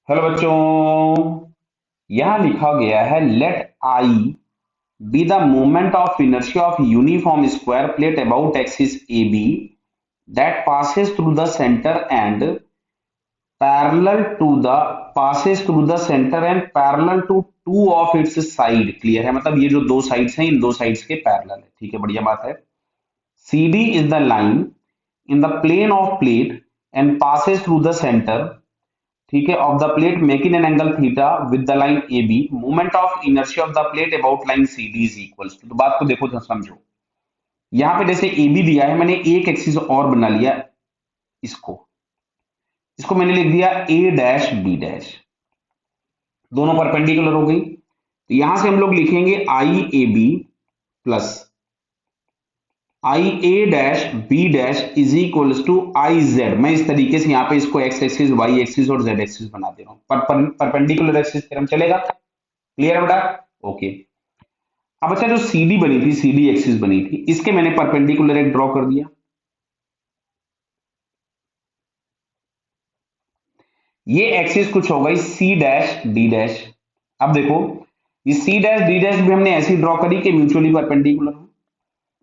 Hello बच्चों, यहां लिखा गया है let I be the moment of inertia of uniform square plate about axis A B that passes through the center and parallel to two of its side। Clear है? मतलब ये जो दो साइड्स हैं इन दो साइड्स के पैरेलल है। ठीक है, बढ़िया बात है। C D is the line in the plane of plate and passes through the centre, ठीक है, of the plate making an angle theta with the line A B. Moment of inertia of the plate about line C D is equals to. तो बात को देखो, समझो। यहाँ पे जैसे ए बी दिया है, मैंने एक एक्सिस और बना लिया। इसको इसको मैंने लिख दिया ए डैश बी डैश, दोनों परपेंडिकुलर हो गई। तो यहां से हम लोग लिखेंगे I A B plus I A dash B dash is equals to I Z. मैं इस तरीके से यहाँ पे इसको एक्स एक्सिस, वाई एक्सिस और जेड एक्सिस बना दे रहा हूँ। परपेंडिकुलर एक्सिस थ्योरम चलेगा? क्लियर है बेटा? ओके। अब अच्छा, जो सीडी बनी थी, सीडी एक्सिस बनी थी, इसके मैंने परपेंडिकुलर एक ड्रॉ कर दिया। ये एक्सिस कुछ हो गई सी डैश डी डैश। अब देखो, ये सी डैश डी डैश भी हमने ऐसी ड्रॉ करी कि म्यूचुअली परपेंडिकुलर हो।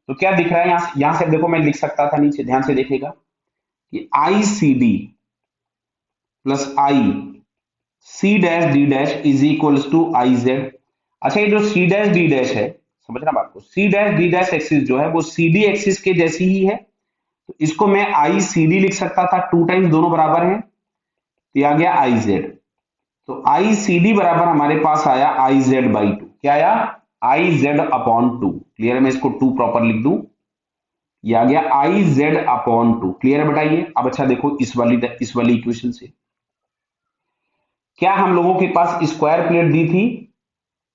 तो क्या दिख रहा है यहां से? देखो, मैं लिख सकता था नीचे, ध्यान से देखिएगा कि I C D plus I C dash D dash is equals to I Z. अच्छा, ये जो सी डैश डी डैश है, समझना बात को, C dash D dash axis जो है वो सी डी एक्सिस के जैसी ही है। तो इसको मैं आई सी डी लिख सकता था, टू टाइम्स दोनों बराबर हैं, तो ये आ गया आई जेड। तो आई सी डी बराबर हमारे पास आया आई जेड बाई टू। क्या आया? I Z upon two. Clear है? मैं इसको टू प्रॉपर लिख दूं, ये आ गया I Z upon two. Clear है? बताइए। अब अच्छा देखो, इस वाली इक्वेशन से क्या हम लोगों के पास स्क्वायर प्लेट दी थी,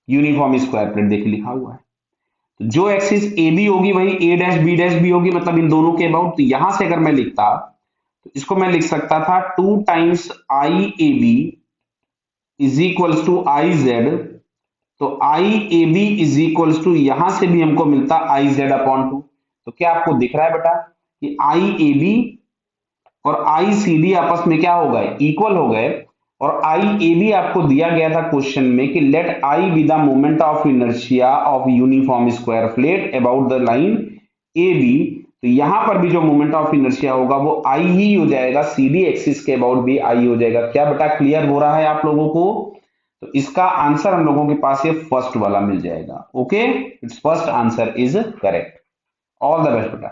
यूनिफॉर्म स्क्वायर प्लेट, देखिए लिखा हुआ है। तो जो एक्सिस ए बी होगी वही ए डैश बी डैश भी होगी, मतलब इन दोनों के अबाउट। तो यहां से अगर मैं लिखता तो इसको मैं लिख सकता था two times I A B is equals to I Z. तो I A B is equals to, यहां से भी हमको मिलता आई जेड अपॉन टू। तो क्या आपको दिख रहा है बेटा कि आई ए बी और आई सी डी आपस में क्या हो गए? इक्वल हो गए। और आई ए बी आपको दिया गया था क्वेश्चन में कि let I be the moment of inertia of uniform square plate about the line A B. तो यहां पर भी जो मोमेंट ऑफ इनर्शिया होगा वो आई ही हो जाएगा, सी डी एक्सिस के अबाउट भी आई हो जाएगा। क्या बेटा क्लियर हो रहा है आप लोगों को? तो इसका आंसर हम लोगों के पास ये फर्स्ट वाला मिल जाएगा। Okay, it's first answer is correct. All the best बेटा।